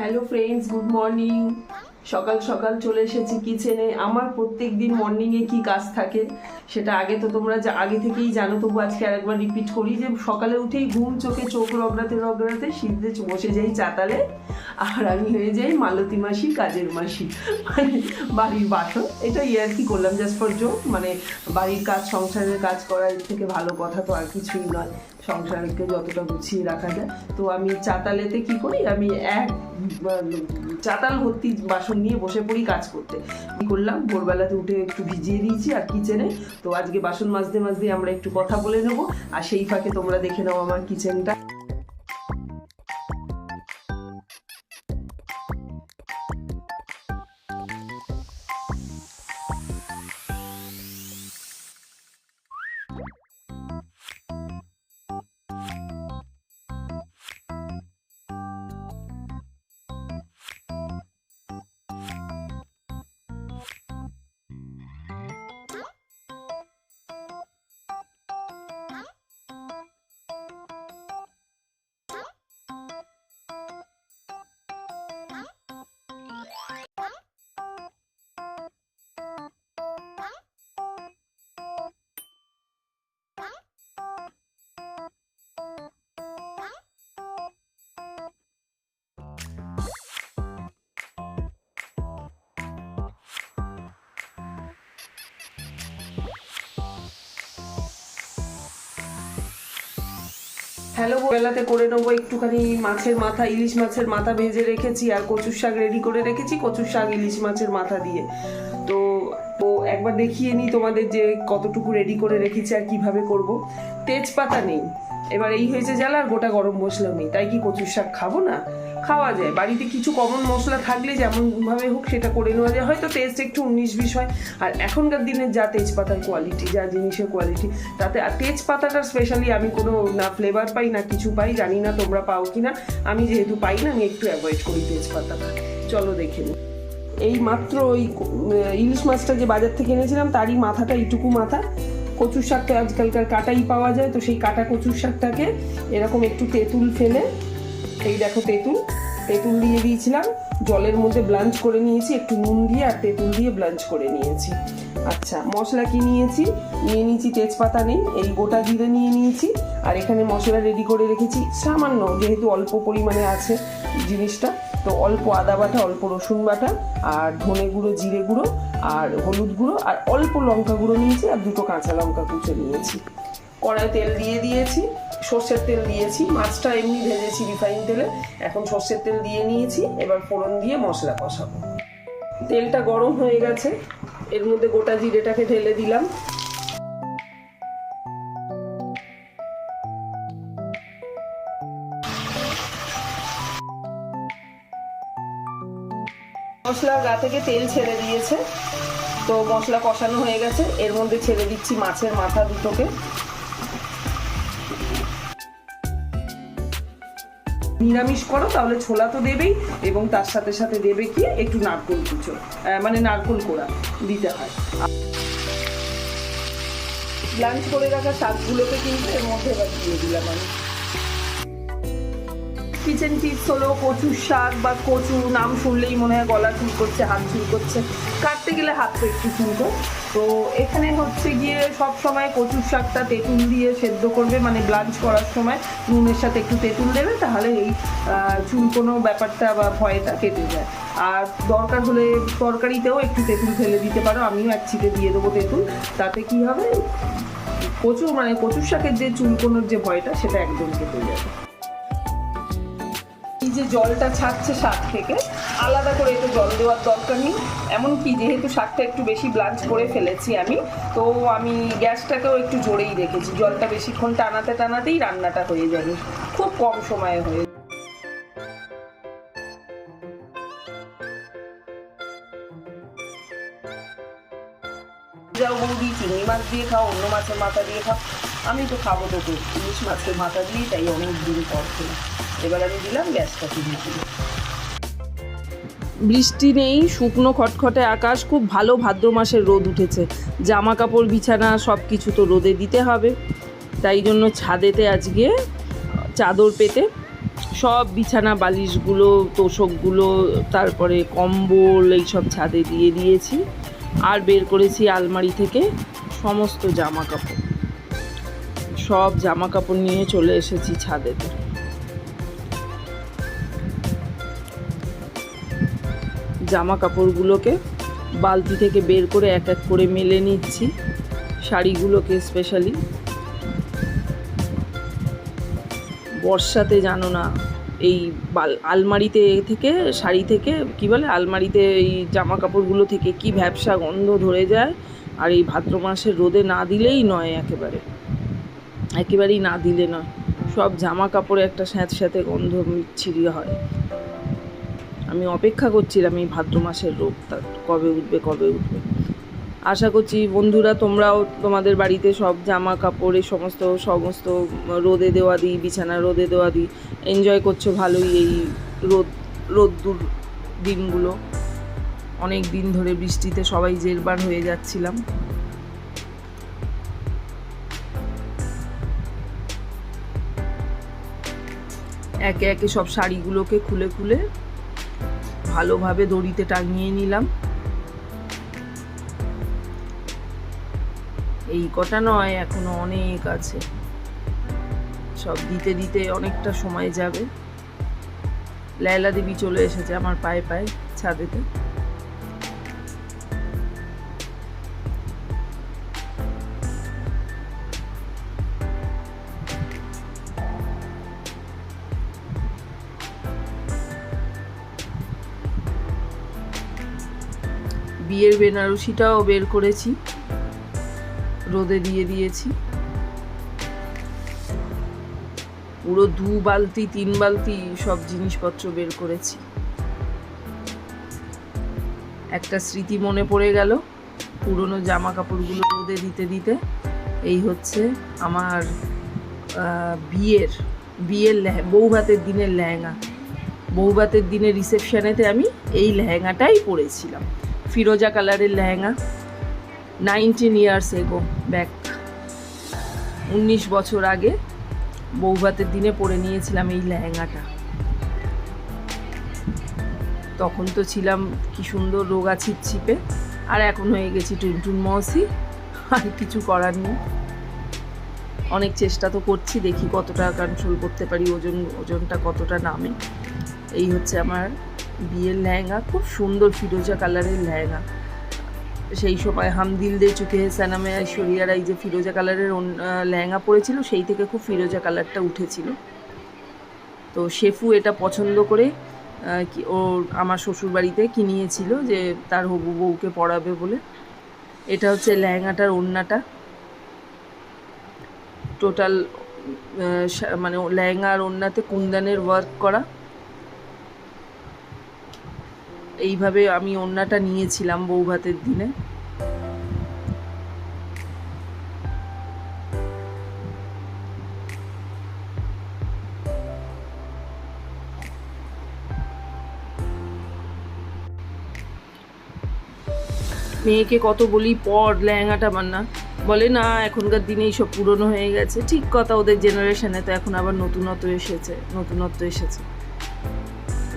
Hello friends, good morning. সকাল সকাল চলে এসেছি কিচেনে। আমার প্রত্যেক দিন মর্নিংয়ে কী কাজ থাকে সেটা আগে তো তোমরা আগে থেকেই জানো, তবু আজকে আরেকবার রিপিট করি যে সকালে উঠেই ঘুম চোখে চোখ রগড়াতে রগড়াতে সিদ্ধে বসে যাই চাতালে, আর আমি হয়ে যাই মালতী মাসি, কাজের মাসি, মানে বাড়ির বাসন। এটা ইয়ার্কি করলাম, জাস্ট ফর জোক। মানে বাড়ির কাজ, সংসারের কাজ করা এর থেকে ভালো কথা তো আর কিছুই নয়, সংসারকে যতটা গুছিয়ে রাখা যায়। তো আমি চাতালেতে কি করি, আমি এক চাতাল ভর্তি বাসন নিয়ে বসে পড়ি কাজ করতে। কি করলাম, ভোরবেলাতে উঠে একটু ভিজিয়ে দিয়েছি আর কিচেনে। তো আজকে বাসন মাজতে মাজতে আমরা একটু কথা বলে নেবো, আর সেই ফাঁকে তোমরা দেখে নাও আমার কিচেনটা। হ্যালো, বেলাতে করে নেবো একটুখানি মাছের মাথা, ইলিশ মাছের মাথা ভেজে রেখেছি, আর কচুর শাক রেডি করে রেখেছি, কচুর শাক ইলিশ মাছের মাথা দিয়ে। তো একবার দেখিয়ে নিই তোমাদের যে কতটুকু রেডি করে রেখেছি আর কিভাবে করব। তেজপাতা নেই, এবার এই হয়েছে জ্বালা, আর গোটা গরম মশলা নেই, তাই কি কচুর শাক খাবো না? খাওয়া যায়, বাড়িতে কিছু কমন মশলা থাকলে যেমনভাবে হোক সেটা করে নেওয়া যায়, হয়তো টেস্ট একটু 19-20 হয়। আর এখনকার দিনে যা তেজপাতার কোয়ালিটি, যা জিনিসের কোয়ালিটি, তাতে আর তেজপাতাটা স্পেশালি আমি কোনো না ফ্লেভার পাই না কিছু পাই, জানি না তোমরা পাও কি না। আমি যেহেতু পাই না, আমি একটু অ্যাভয়েড করি তেজপাতাটা। চলো দেখে নিই। এই মাত্র ওই ইলিশ মাছটা যে বাজার থেকে এনেছিলাম তারই মাথাটা, এইটুকু মাথা। কচুর শাকটা আজকালকার কাটাই পাওয়া যায়, তো সেই কাটা কচুর শাকটাকে এরকম একটু তেঁতুল ফেলে, এই দেখো তেঁতুল দিয়ে দিয়েছিলাম, জলের মধ্যে ব্লাঞ্চ করে নিয়েছি, একটু নুন দিয়ে আর তেঁতুল দিয়ে ব্লাঞ্চ করে নিয়েছি। আচ্ছা, মশলা কি নিয়েছি, নিয়ে নিয়েছি তেজপাতা নেই, এই গোটা জিরে নিয়ে নিয়েছি, আর এখানে মশলা রেডি করে রেখেছি সামান্য, যেহেতু অল্প পরিমাণে আছে জিনিসটা, তো অল্প আদা বাটা, অল্প রসুন বাটা, আর ধনে গুঁড়ো, জিরে গুঁড়ো, আর হলুদ গুঁড়ো, আর অল্প লঙ্কা গুঁড়ো নিয়েছি, আর 2টো কাঁচা লঙ্কা কুচো নিয়েছি। কড়াই তেল দিয়ে দিয়েছি, সর্ষের তেল দিয়েছি, মাছটা এমনি ভেজেছি রিফাইন তেলে, এখন সর্ষের তেল দিয়ে নিয়েছি। এবার ফোড়ন দিয়ে মশলা কষাবো। তেলটা গরম হয়ে গেছে, এর মধ্যে গোটা জিরেটাকে ঢেলে দিলাম। মশলার গা থেকে তেল ছেড়ে দিয়েছে, তো মশলা কষানো হয়ে গেছে। এর মধ্যে ছেড়ে দিচ্ছি মাছের মাথা দুটোকে। নিরামিষ করো তাহলে ছোলা তো দেবেই, এবং তার সাথে সাথে দেবে কি একটু নারকোল কুচো, মানে নারকোল কোড়া দিতে হয়। লাঞ্চ করে রাখা শাকগুলোকে কিন্তু এর মধ্যে এবার দিয়ে দিলাম আমি। কিচেন টিপস হলো, কচুর শাক বা কচু নাম শুনলেই মনে হয় গলা চুল করছে, হাত চুল করছে, কাটতে গেলে হাত তো একটু চুলকো। তো এখানে হচ্ছে গিয়ে সব সময় কচুর শাকটা তেঁতুল দিয়ে সেদ্ধ করবে, মানে ব্লাঞ্চ করার সময় নুনের সাথে একটু তেঁতুল দেবে, তাহলে এই চুলকোনো ব্যাপারটা বা ভয়টা কেটে যায়। আর দরকার হলে তরকারিতেও একটু তেঁতুল ফেলে দিতে পারো, আমিও এক ছিটে দিয়ে দেবো তেঁতুল, তাতে কি হবে, কচুর শাকের যে চুলকোনোর যে ভয়টা সেটা একদম কেটে যাবে। যে জলটা ছাড়ছে শাক থেকে, আলাদা করে একটু জল দেওয়ার দরকার নেই। এমনকি যেহেতু শাকটা একটু বেশি ব্লাঞ্চ করে ফেলেছি আমি, তো আমি গ্যাসটাকেও একটু জোরেই রেখেছি, জলটা বেশিক্ষণ টানাতেই রান্নাটা হয়ে যাবে, খুব কম সময়ে হয়ে যাবে। যাও বৌদি, চিংড়ি মাছ দিয়ে খাও, অন্য মাছের মাথা দিয়ে খাও, আমি তো খাবো তো ইলিশ মাছের মাথা দিয়েই, তাই অনেক দিন পর খেলাম। এবার আমি দিলাম গ্যাসটা দিয়ে। বৃষ্টি নেই, শুকনো খটখটে আকাশ, খুব ভালো ভাদ্র মাসের রোদ উঠেছে। জামা কাপড় বিছানা সব কিছু তো রোদে দিতে হবে, তাই জন্য ছাদেতে আজকে চাদর পেতে সব বিছানা বালিশগুলো, তোষকগুলো, তারপরে কম্বল এইসব ছাদে দিয়ে দিয়েছি। আর বের করেছি আলমারি থেকে সমস্ত জামা কাপড়, সব জামা কাপড় নিয়ে চলে এসেছি ছাদেতে। জামা কাপড়গুলোকে বালতি থেকে বের করে এক এক করে মেলে নিচ্ছি, শাড়িগুলোকে স্পেশালি। বর্ষাতে জানো না এই আলমারিতে থেকে, শাড়ি থেকে কি বলে, আলমারিতে এই জামা কাপড়গুলো থেকে কি ভ্যাপসা গন্ধ ধরে যায়। আর এই ভাদ্র মাসের রোদে না দিলেই নয়, একেবারেই না দিলে নয়। সব জামা কাপড়ে একটা স্যাঁতস্যাঁতে গন্ধ বিচ্ছিরি হয়। আমি অপেক্ষা করছিলাম এই ভাদ্র মাসের রোদটা কবে উঠবে। আশা করছি বন্ধুরা তোমরাও তোমাদের বাড়িতে সব জামা কাপড় এই সমস্ত রোদে দেওয়া দিই, বিছানা রোদে দেওয়া দিই, এনজয় করছো ভালোই এই রোদ্দুর দিনগুলো। অনেক দিন ধরে বৃষ্টিতে সবাই জেরবার হয়ে যাচ্ছিলাম। একে একে সব শাড়িগুলোকে খুলে খুলে ভালোভাবে দড়িতে টাঙিয়ে নিলাম। এই কটা নয়, এখনো অনেক আছে, সব দিতে দিতে অনেকটা সময় যাবে। লায়লা দেবী চলে এসেছে আমার পায়ে পায়ে ছাদেতে। বিয়ের বেনারসিটাও বের করেছি, রোদে দিয়ে দিয়েছি। পুরো 2 বালতি 3 বালতি সব জিনিসপত্র বের করেছি। একটা স্মৃতি মনে পড়ে গেল, পুরনো জামা কাপড়গুলো রোদে দিতে দিতে। এই হচ্ছে আমার বিয়ের বৌভাতের দিনের লেহেঙ্গা। বৌভাতের দিনের রিসেপশনেতে আমি এই লেহেঙ্গাটাই পরেছিলাম, ফিরোজা কালারের লেহেঙ্গা। 19 years ago ব্যাক, 19 বছর আগে বৌভাতের দিনে পরে নিয়েছিলাম এই লেহেঙ্গাটা। তখন তো ছিলাম কি সুন্দর রোগা ছিপছিপে, আর এখন হয়ে গেছি টুনটুন মৌসি। আর কিছু করার নেই, অনেক চেষ্টা তো করছি, দেখি কতটা কন্ট্রোল করতে পারি, ওজনটা কতটা নামে। এই হচ্ছে আমার বিয়ের লেহেঙ্গা, খুব সুন্দর ফিরোজা কালারের লেহেঙ্গা। সেই সময় হাম দিল দে চুকে হে সনমে ঐশ্বরিয়া রাই যে ফিরোজা কালারের লেহেঙ্গা পরেছিল, সেই থেকে খুব ফিরোজা কালারটা উঠেছিল। তো শেফু এটা পছন্দ করে ও আমার শ্বশুরবাড়িতে কিনিয়েছিল যে তার হবু বউকে পরাবে বলে। এটা হচ্ছে লেহেঙ্গাটার ওড়নাটা, টোটাল মানে লেহেঙ্গা আর ওড়নাতে কুন্দনের ওয়ার্ক করা। এইভাবে আমি ওড়নাটা নিয়েছিলাম বৌভাতের দিনে। মেয়েকে কত বলি পর লেহেঙ্গাটা বানা, বলে না এখনকার দিনে এইসব পুরনো হয়ে গেছে। ঠিক কথা, ওদের জেনারেশনে তো এখন আবার নতুনত্ব এসেছে।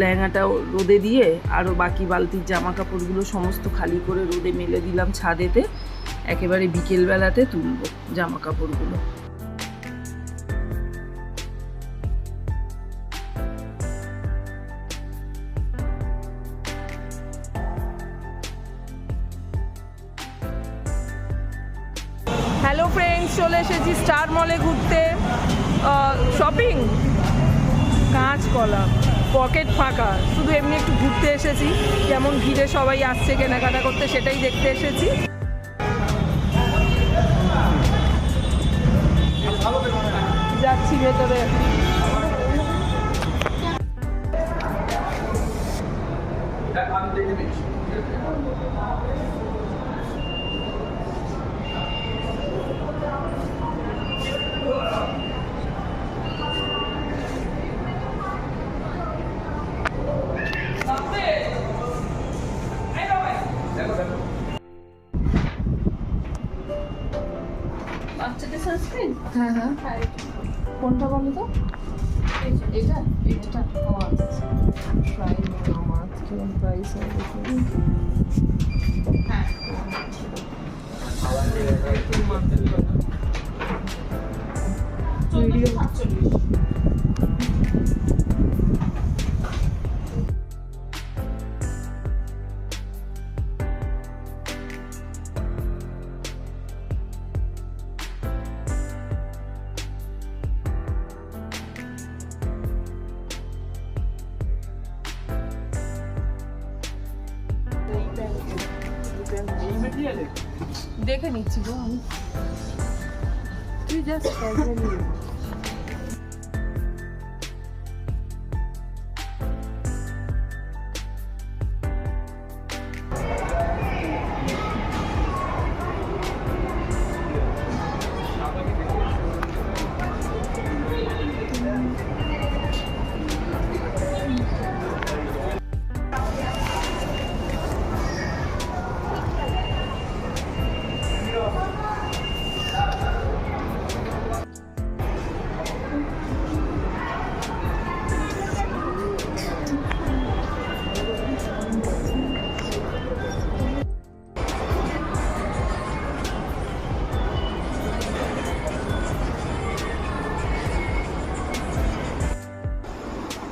লেহেঙ্গাটা রোদে দিয়ে আরও বাকি বালতির জামা কাপড়গুলো সমস্ত খালি করে রোদে মেলে দিলাম ছাদেতে। একেবারে বিকেলবেলাতে তুলব জামা কাপড়গুলো। হ্যালো ফ্রেন্ডস, চলে এসেছি স্টার মলে ঘুরতে। শপিং, কাঁচকলা, পকেট ফাঁকা, শুধু এমনি একটু ঘুরতে এসেছি। যেমন ভিড়ে সবাই আসছে কেনাকাটা করতে, সেটাই দেখতে এসেছি। যাচ্ছি ভেতরে। বাচ্চাদের সানস্ক্রিন? হ্যাঁ, কোনটা বলো তো? এটা এটা ও আচ্ছা ফ্রাই মাছ কিরকম প্রাইস হবে হ্যাঁ দেখে নিচ্ছি গো আমি তুই জাস্ট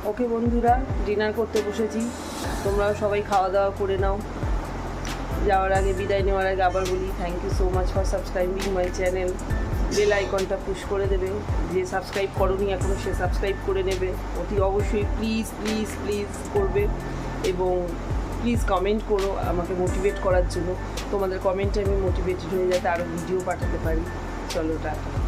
ওকে বন্ধুরা, ডিনার করতে বসেছি, তোমরাও সবাই খাওয়া দাওয়া করে নাও। যাওয়ার আগে, বিদায় নেওয়ার আগে আবার বলি thank you so much for subscribing my channel. Bell আইকনটা পুশ করে দেবে, যে সাবস্ক্রাইব করোনি এখনও সে সাবস্ক্রাইব করে নেবে অতি অবশ্যই। প্লিজ প্লিজ প্লিজ করবে এবং প্লিজ কমেন্ট করো আমাকে মোটিভেট করার জন্য। তোমাদের কমেন্টে আমি মোটিভেটেড হয়ে যাতে আরও ভিডিও পাঠাতে পারি। চলো টাটা।